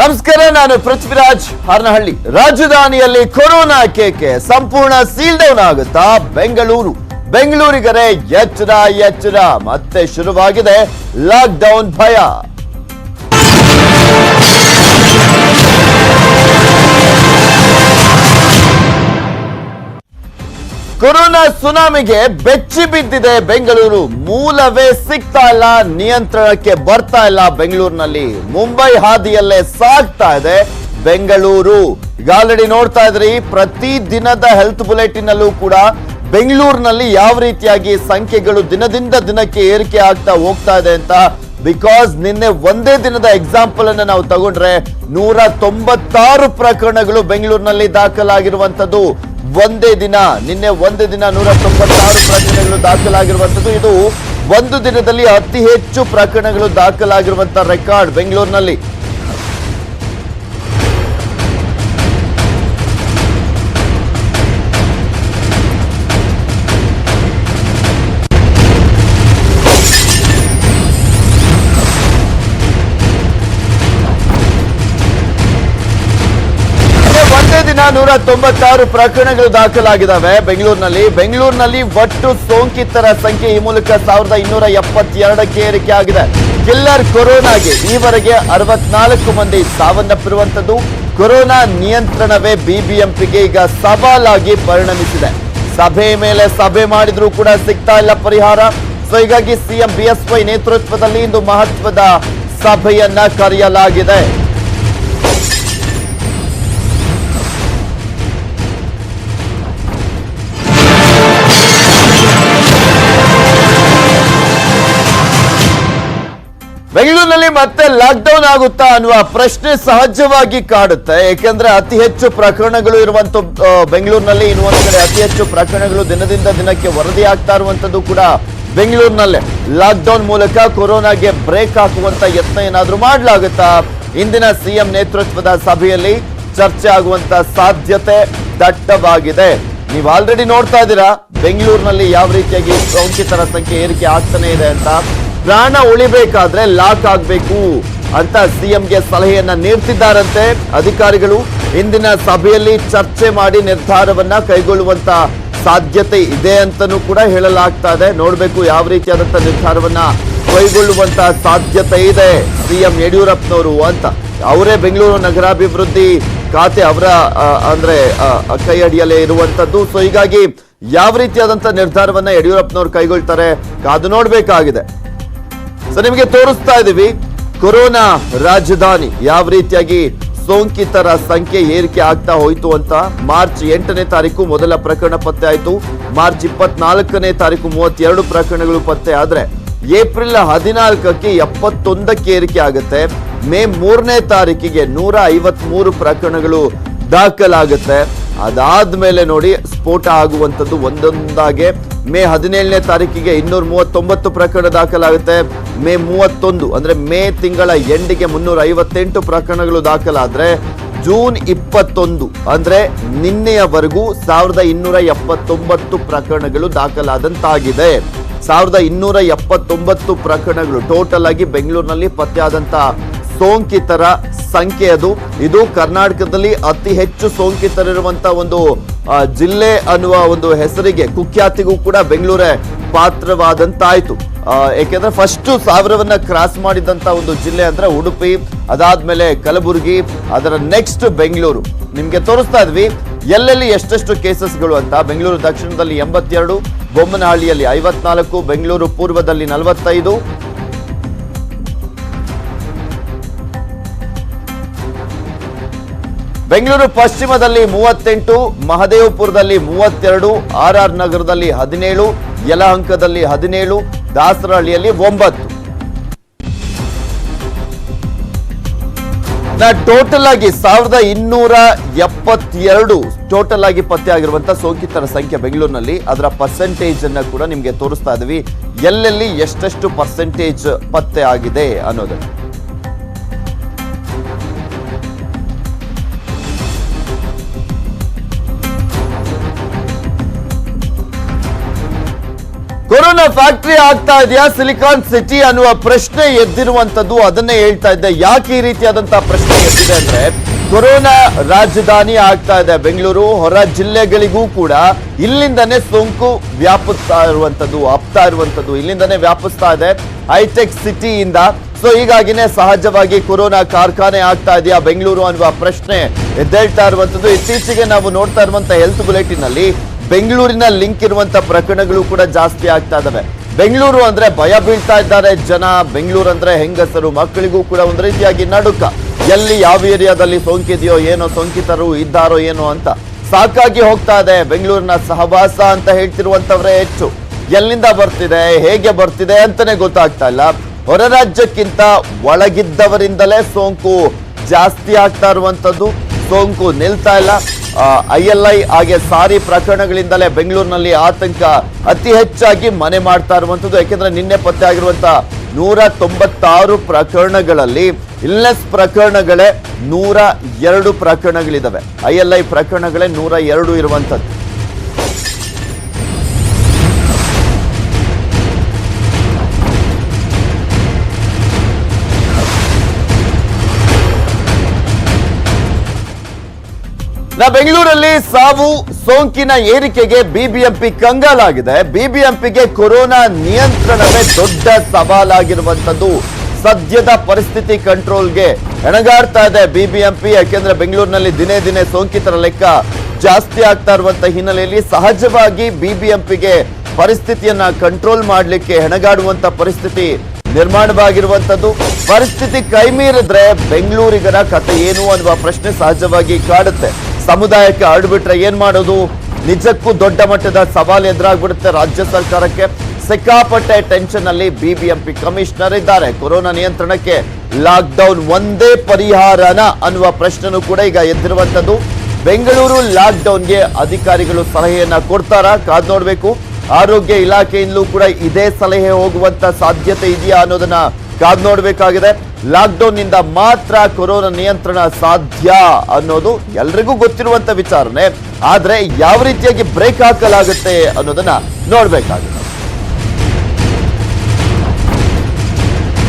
ನಮಸ್ಕಾರ, ನಾನು ಪೃಥ್ವಿರಾಜ್ ಹಾರನಹಳ್ಳಿ. ರಾಜಧಾನಿಯಲ್ಲಿ ಕೊರೋನಾ ಕೇಕೆ ಸಂಪೂರ್ಣ ಸೀಲ್ ಡೌನ್ ಆಗುತ್ತಾ ಬೆಂಗಳೂರಿಗರೇ ಎಚ್ಚರ ಮತ್ತೆ ಶುರುವಾಗಿದೆ ಲಾಕ್ ಡೌನ್ ಭಯ. ಕೊರೋನಾ ಸುನಾಮಿಗೆ ಬೆಚ್ಚಿ ಬಿದ್ದಿದೆ ಬೆಂಗಳೂರು. ಮೂಲವೇ ಸಿಗ್ತಾ ಇಲ್ಲ, ನಿಯಂತ್ರಣಕ್ಕೆ ಬರ್ತಾ ಇಲ್ಲ ಬೆಂಗಳೂರಿನಲ್ಲಿ. ಮುಂಬೈ ಹಾದಿಯಲ್ಲೇ ಸಾಗ್ತಾ ಇದೆ ಬೆಂಗಳೂರು. ಈಗ ಆಲ್ರೆಡಿ ನೋಡ್ತಾ ಇದ್ರಿ, ಪ್ರತಿ ದಿನದ ಹೆಲ್ತ್ ಬುಲೆಟಿನ್ ಅಲ್ಲೂ ಕೂಡ ಬೆಂಗಳೂರಿನಲ್ಲಿ ಯಾವ ರೀತಿಯಾಗಿ ಸಂಖ್ಯೆಗಳು ದಿನದಿಂದ ದಿನಕ್ಕೆ ಏರಿಕೆ ಆಗ್ತಾ ಹೋಗ್ತಾ ಇದೆ ಅಂತ. ಬಿಕಾಸ್ ನಿನ್ನೆ ಒಂದೇ ದಿನದ ಎಕ್ಸಾಂಪಲ್ ಅನ್ನು ನಾವು ತಗೊಂಡ್ರೆ 196 ಪ್ರಕರಣಗಳು ಬೆಂಗಳೂರಿನಲ್ಲಿ ದಾಖಲಾಗಿರುವಂತದ್ದು. ನಿನ್ನೆ ಒಂದೇ ದಿನ 196 ಪ್ರಕರಣಗಳು ದಾಖಲಾಗಿರುವಂತದ್ದು. ಇದು ಒಂದು ದಿನದಲ್ಲಿ ಅತಿ ಹೆಚ್ಚು ಪ್ರಕರಣಗಳು ದಾಖಲಾಗಿರುವಂತಹ ರೆಕಾರ್ಡ್ ಬೆಂಗಳೂರಿನಲ್ಲಿ. ದಿನ 196 ಪ್ರಕರಣಗಳು ದಾಖಲಾಗಿದ್ದಾವೆ ಬೆಂಗಳೂರಿನಲ್ಲಿ ಒಟ್ಟು ಸೋಂಕಿತರ ಸಂಖ್ಯೆ ಈ ಮೂಲಕ 1272ಕ್ಕೆ ಏರಿಕೆ ಆಗಿದೆ. ಕಿಲ್ಲರ್ ಕೊರೋನಾಗೆ ಈವರೆಗೆ 64 ಮಂದಿ ಸಾವನ್ನಪ್ಪಿರುವಂತದ್ದು. ಕೊರೋನಾ ನಿಯಂತ್ರಣವೇ ಬಿಬಿಎಂಪಿಗೆ ಈಗ ಸವಾಲಾಗಿ ಪರಿಣಮಿಸಿದೆ. ಸಭೆ ಮೇಲೆ ಸಭೆ ಮಾಡಿದ್ರೂ ಕೂಡ ಸಿಗ್ತಾ ಇಲ್ಲ ಪರಿಹಾರ. ಸೊ ಹೀಗಾಗಿ ಸಿಎಂ ಬಿಎಸ್ವೈ ನೇತೃತ್ವದಲ್ಲಿ ಇಂದು ಮಹತ್ವದ ಸಭೆಯನ್ನ ಕರೆಯಲಾಗಿದೆ. ಬೆಂಗಳೂರಿನಲ್ಲಿ ಮತ್ತೆ ಲಾಕ್ ಡೌನ್ ಆಗುತ್ತಾ ಅನ್ನುವ ಪ್ರಶ್ನೆ ಸಹಜವಾಗಿ ಕಾಡುತ್ತೆ. ಏಕೆಂದ್ರೆ ಅತಿ ಹೆಚ್ಚು ಪ್ರಕರಣಗಳು ಇರುವಂತ ಬೆಂಗಳೂರಿನಲ್ಲಿ, ಇನ್ನೊಂದು ಕಡೆ ಅತಿ ಹೆಚ್ಚು ಪ್ರಕರಣಗಳು ದಿನದಿಂದ ದಿನಕ್ಕೆ ವರದಿ ಆಗ್ತಾ ಇರುವಂತದ್ದು ಕೂಡ ಬೆಂಗಳೂರಿನಲ್ಲೇ. ಲಾಕ್ ಡೌನ್ ಮೂಲಕ ಕೊರೋನಾಗೆ ಬ್ರೇಕ್ ಹಾಕುವಂತ ಯತ್ನ ಏನಾದ್ರೂ ಮಾಡಲಾಗುತ್ತಾ? ಇಂದಿನ ಸಿಎಂ ನೇತೃತ್ವದ ಸಭೆಯಲ್ಲಿ ಚರ್ಚೆ ಆಗುವಂತ ಸಾಧ್ಯತೆ ದಟ್ಟವಾಗಿದೆ. ನೀವು ಆಲ್ರೆಡಿ ನೋಡ್ತಾ ಇದ್ದೀರಾ ಬೆಂಗಳೂರಿನಲ್ಲಿ ಯಾವ ರೀತಿಯಾಗಿ ಸೋಂಕಿತರ ಸಂಖ್ಯೆ ಏರಿಕೆ ಆಗ್ತಾನೆ ಇದೆ ಅಂತ. ಪ್ರಾಣ ಉಳಿಬೇಕಾದ್ರೆ ಲಾಕ್ ಆಗಬೇಕು ಅಂತ ಸಿಎಂಗೆ ಸಲಹೆಯನ್ನ ನೀಡ್ತಿದ್ದಾರಂತೆ ಅಧಿಕಾರಿಗಳು. ಇಂದಿನ ಸಭೆಯಲ್ಲಿ ಚರ್ಚೆ ಮಾಡಿ ನಿರ್ಧಾರವನ್ನ ಕೈಗೊಳ್ಳುವಂತ ಸಾಧ್ಯತೆ ಇದೆ ಅಂತನೂ ಕೂಡ ಹೇಳಲಾಗ್ತಾ ಇದೆ. ನೋಡ್ಬೇಕು ಯಾವ ರೀತಿಯಾದಂತ ನಿರ್ಧಾರವನ್ನ ಕೈಗೊಳ್ಳುವಂತ ಸಾಧ್ಯತೆ ಇದೆ ಸಿಎಂ ಯಡಿಯೂರಪ್ಪನವರು ಅಂತ. ಅವರೇ ಬೆಂಗಳೂರು ನಗರಾಭಿವೃದ್ಧಿ ಖಾತೆ ಅವರ ಕೈ ಅಡಿಯಲ್ಲೇ ಇರುವಂತದ್ದು. ಸೊ ಹೀಗಾಗಿ ಯಾವ ರೀತಿಯಾದಂತ ನಿರ್ಧಾರವನ್ನ ಯಡಿಯೂರಪ್ಪನವರು ಕೈಗೊಳ್ತಾರೆ ಕಾದು ನೋಡ್ಬೇಕಾಗಿದೆ. ಸೊ ನಿಮಗೆ ತೋರಿಸ್ತಾ ಇದೀವಿ ಕೊರೋನಾ ರಾಜಧಾನಿ ಯಾವ ರೀತಿಯಾಗಿ ಸೋಂಕಿತರ ಸಂಖ್ಯೆ ಏರಿಕೆ ಆಗ್ತಾ ಹೋಯ್ತು ಅಂತ. ಮಾರ್ಚ್ 8ನೇ ತಾರೀಕು ಮೊದಲ ಪ್ರಕರಣ ಪತ್ತೆ ಆಯ್ತು. ಮಾರ್ಚ್ 24ನೇ ತಾರೀಕು 32 ಪ್ರಕರಣಗಳು ಪತ್ತೆ ಆದ್ರೆ ಏಪ್ರಿಲ್ 14ಕ್ಕೆ 71ಕ್ಕೆ ಏರಿಕೆ ಆಗುತ್ತೆ. ಮೇ 3ನೇ ತಾರೀಕಿಗೆ 153 ಪ್ರಕರಣಗಳು ದಾಖಲಾಗುತ್ತೆ. ಅದಾದ್ಮೇಲೆ ನೋಡಿ ಸ್ಫೋಟ ಆಗುವಂಥದ್ದು ಒಂದೊಂದಾಗೆ. ಮೇ 17ನೇ ತಾರೀಕಿಗೆ 239 ಪ್ರಕರಣ ದಾಖಲಾಗುತ್ತೆ. ಮೇ 31 ಅಂದ್ರೆ ಮೇ ತಿಂಗಳ ಎಂಡಿಗೆ 358 ಪ್ರಕರಣಗಳು ದಾಖಲಾದ್ರೆ ಜೂನ್ 21 ಅಂದ್ರೆ ನಿನ್ನೆಯವರೆಗೂ 1279 ಪ್ರಕರಣಗಳು ದಾಖಲಾದಂತಾಗಿದೆ. 1279 ಪ್ರಕರಣಗಳು ಟೋಟಲ್ ಆಗಿ ಬೆಂಗಳೂರಿನಲ್ಲಿ ಪತ್ತೆಯಾದಂತ ಸೋಂಕಿತರ ಸಂಖ್ಯೆ ಅದು. ಇದು ಕರ್ನಾಟಕದಲ್ಲಿ ಅತಿ ಹೆಚ್ಚು ಸೋಂಕಿತರಿರುವಂತ ಒಂದು ಜಿಲ್ಲೆ ಅನ್ನುವ ಒಂದು ಹೆಸರಿಗೆ, ಕುಖ್ಯಾತಿಗೂ ಕೂಡ ಬೆಂಗಳೂರೇ ಪಾತ್ರವಾದಂತಾಯ್ತು. ಯಾಕೆಂದ್ರೆ ಫಸ್ಟ್ 1000ವನ್ನ ಕ್ರಾಸ್ ಮಾಡಿದಂತ ಒಂದು ಜಿಲ್ಲೆ ಅಂದ್ರೆ ಉಡುಪಿ, ಅದಾದ್ಮೇಲೆ ಕಲಬುರಗಿ, ಅದರ ನೆಕ್ಸ್ಟ್ ಬೆಂಗಳೂರು. ನಿಮ್ಗೆ ತೋರಿಸ್ತಾ ಇದ್ವಿ ಎಲ್ಲೆಲ್ಲಿ ಎಷ್ಟೆಷ್ಟು ಕೇಸಸ್ಗಳು ಅಂತ. ಬೆಂಗಳೂರು ದಕ್ಷಿಣದಲ್ಲಿ 82, ಬೊಮ್ಮನಹಳ್ಳಿಯಲ್ಲಿ 54, ಬೆಂಗಳೂರು ಪೂರ್ವದಲ್ಲಿ 45, ಬೆಂಗಳೂರು ಪಶ್ಚಿಮದಲ್ಲಿ 38, ಮಹದೇವಪುರದಲ್ಲಿ 32, RR ನಗರದಲ್ಲಿ 17, ಯಲಹಂಕದಲ್ಲಿ 17, ದಾಸರಹಳ್ಳಿಯಲ್ಲಿ 9. ಟೋಟಲ್ ಆಗಿ 1272 ಟೋಟಲ್ ಆಗಿ ಪತ್ತೆ ಆಗಿರುವಂತಹ ಸೋಂಕಿತರ ಸಂಖ್ಯೆ ಬೆಂಗಳೂರಿನಲ್ಲಿ. ಅದರ ಪರ್ಸೆಂಟೇಜ್ ಅನ್ನ ಕೂಡ ನಿಮ್ಗೆ ತೋರಿಸ್ತಾ ಇದೀವಿ, ಎಲ್ಲೆಲ್ಲಿ ಎಷ್ಟೆಷ್ಟು ಪರ್ಸೆಂಟೇಜ್ ಪತ್ತೆ ಆಗಿದೆ ಅನ್ನೋದು. ಕೊರೋನಾ ಫ್ಯಾಕ್ಟರಿ ಆಗ್ತಾ ಇದೆಯಾ ಸಿಲಿಕಾನ್ ಸಿಟಿ ಅನ್ನುವ ಪ್ರಶ್ನೆ ಎದ್ದಿರುವಂತದ್ದು, ಅದನ್ನೇ ಹೇಳ್ತಾ ಇದ್ದೆ. ಯಾಕೆ ಈ ರೀತಿಯಾದಂತಹ ಪ್ರಶ್ನೆ ಎದ್ದಿದೆ ಅಂದ್ರೆ, ಕೊರೋನಾ ರಾಜಧಾನಿ ಆಗ್ತಾ ಇದೆ ಬೆಂಗಳೂರು, ಹೊರ ಜಿಲ್ಲೆಗಳಿಗೂ ಕೂಡ ಇಲ್ಲಿಂದನೇ ಸೋಂಕು ವ್ಯಾಪಿಸ್ತಾ ಇರುವಂತದ್ದು, ಇಲ್ಲಿಂದನೇ ವ್ಯಾಪಿಸ್ತಾ ಇದೆ ಹೈಟೆಕ್ ಸಿಟಿಯಿಂದ. ಸೊ ಹೀಗಾಗಿನೇ ಸಹಜವಾಗಿ ಕೊರೋನಾ ಕಾರ್ಖಾನೆ ಆಗ್ತಾ ಇದೆಯಾ ಬೆಂಗಳೂರು ಅನ್ನುವ ಪ್ರಶ್ನೆ ಎದ್ದೇಳ್ತಾ ಇರುವಂತದ್ದು. ಇತ್ತೀಚೆಗೆ ನಾವು ನೋಡ್ತಾ ಇರುವಂತ ಹೆಲ್ತ್ ಬುಲೆಟಿನ್ ನಲ್ಲಿ ಬೆಂಗಳೂರಿನ ಲಿಂಕ್ ಇರುವಂತ ಪ್ರಕರಣಗಳು ಕೂಡ ಜಾಸ್ತಿ ಆಗ್ತಾ ಇದಾವೆ. ಬೆಂಗಳೂರು ಅಂದ್ರೆ ಭಯ ಬೀಳ್ತಾ ಇದ್ದಾರೆ ಜನ. ಬೆಂಗಳೂರು ಅಂದ್ರೆ ಹೆಂಗಸರು ಮಕ್ಕಳಿಗೂ ಕೂಡ ಒಂದು ರೀತಿಯಾಗಿ ನಡುಕ. ಎಲ್ಲಿ ಯಾವ ಏರಿಯಾದಲ್ಲಿ ಸೋಂಕಿದೆಯೋ ಏನೋ, ಸೋಂಕಿತರು ಇದ್ದಾರೋ ಏನೋ ಅಂತ ಸಾಕಾಗಿ ಹೋಗ್ತಾ ಇದೆ. ಬೆಂಗಳೂರಿನ ಸಹವಾಸ ಅಂತ ಹೇಳ್ತಿರುವಂತವರೇ ಹೆಚ್ಚು. ಎಲ್ಲಿಂದ ಬರ್ತಿದೆ, ಹೇಗೆ ಬರ್ತಿದೆ ಅಂತಾನೆ ಗೊತ್ತಾಗ್ತಾ ಇಲ್ಲ. ಹೊರ ರಾಜ್ಯಕ್ಕಿಂತ ಒಳಗಿದ್ದವರಿಂದಲೇ ಸೋಂಕು ಜಾಸ್ತಿ ಆಗ್ತಾ ಇರುವಂತದ್ದು, ಸೋಂಕು ನಿಲ್ತಾ ಇಲ್ಲ. ILI ಹಾಗೆ ಸಾರಿ ಪ್ರಕರಣಗಳಿಂದಲೇ ಬೆಂಗಳೂರಿನಲ್ಲಿ ಆತಂಕ ಅತಿ ಹೆಚ್ಚಾಗಿ ಮನೆ ಮಾಡ್ತಾ ಇರುವಂತದ್ದು. ಯಾಕೆಂದ್ರೆ ನಿನ್ನೆ ಪತ್ತೆ ಆಗಿರುವಂತಹ 196 ಪ್ರಕರಣಗಳಲ್ಲಿ ಇಲ್ನೆಸ್ ಪ್ರಕರಣಗಳೇ 102 ಪ್ರಕರಣಗಳಿದಾವೆ. ILI ಪ್ರಕರಣಗಳೇ 102 ಇರುವಂತದ್ದು. ಬೆಂಗಳೂರಲ್ಲಿ ಸಾವು ಸೋಂಕಿನ ಏರಿಕೆಗೆ ಬಿಬಿಎಂಪಿ ಕಂಗಾಲಾಗಿದೆ. ಬಿಬಿಎಂಪಿಗೆ ಕೊರೋನಾ ನಿಯಂತ್ರಣವೇ ದೊಡ್ಡ ಸವಾಲಾಗಿರುವಂತದ್ದು. ಸದ್ಯದ ಪರಿಸ್ಥಿತಿ ಕಂಟ್ರೋಲ್ಗೆ ಹೆಣಗಾಡ್ತಾ ಇದೆ ಬಿಬಿಎಂಪಿ. ಯಾಕೆಂದ್ರೆ ಬೆಂಗಳೂರಿನಲ್ಲಿ ದಿನೇ ದಿನೇ ಸೋಂಕಿತರ ಲೆಕ್ಕ ಜಾಸ್ತಿ ಆಗ್ತಾ ಇರುವಂತ ಹಿನ್ನೆಲೆಯಲ್ಲಿ ಸಹಜವಾಗಿ ಬಿಬಿಎಂಪಿಗೆ ಪರಿಸ್ಥಿತಿಯನ್ನ ಕಂಟ್ರೋಲ್ ಮಾಡಲಿಕ್ಕೆ ಹೆಣಗಾಡುವಂತ ಪರಿಸ್ಥಿತಿ ನಿರ್ಮಾಣವಾಗಿರುವಂತದ್ದು. ಪರಿಸ್ಥಿತಿ ಕೈ ಮೀರಿದ್ರೆ ಬೆಂಗಳೂರಿಗರ ಕಥೆ ಏನು ಅನ್ನುವ ಪ್ರಶ್ನೆ ಸಹಜವಾಗಿ ಕಾಡುತ್ತೆ. ಸಮುದಾಯಕ್ಕೆ ಹರಡ್ಬಿಟ್ರೆ ಏನ್ ಮಾಡೋದು? ನಿಜಕ್ಕೂ ದೊಡ್ಡ ಮಟ್ಟದ ಸವಾಲು ಎದುರಾಗ್ಬಿಡುತ್ತೆ ರಾಜ್ಯ ಸರ್ಕಾರಕ್ಕೆ. ಸಿಕ್ಕಾಪಟ್ಟೆ ಟೆನ್ಷನ್ ಅಲ್ಲಿ ಬಿಬಿಎಂಪಿ ಕಮಿಷನರ್ ಇದ್ದಾರೆ. ಕೊರೋನಾ ನಿಯಂತ್ರಣಕ್ಕೆ ಲಾಕ್ಡೌನ್ ಒಂದೇ ಪರಿಹಾರನ ಅನ್ನುವ ಪ್ರಶ್ನೆನೂ ಕೂಡ ಈಗ ಎದ್ದಿರುವಂತದ್ದು. ಬೆಂಗಳೂರು ಲಾಕ್ಡೌನ್ಗೆ ಅಧಿಕಾರಿಗಳು ಸಲಹೆಯನ್ನ ಕೊಡ್ತಾರಾ? ಕಾದ್ ನೋಡ್ಬೇಕು. ಆರೋಗ್ಯ ಇಲಾಖೆಯಿಂದಲೂ ಕೂಡ ಇದೇ ಸಲಹೆ ಹೋಗುವಂತ ಸಾಧ್ಯತೆ ಇದೆಯಾ ಅನ್ನೋದನ್ನ ಕಾದ್ ನೋಡ್ಬೇಕಾಗಿದೆ. ಲಾಕ್ಡೌನ್ ನಿಂದ ಮಾತ್ರ ಕೊರೋನಾ ನಿಯಂತ್ರಣ ಸಾಧ್ಯ ಅನ್ನೋದು ಎಲ್ರಿಗೂ ಗೊತ್ತಿರುವಂತ ವಿಚಾರನೆ. ಆದ್ರೆ ಯಾವ ರೀತಿಯಾಗಿ ಬ್ರೇಕ್ ಹಾಕಲಾಗುತ್ತೆ ಅನ್ನೋದನ್ನ ನೋಡ್ಬೇಕಾಗಿದೆ.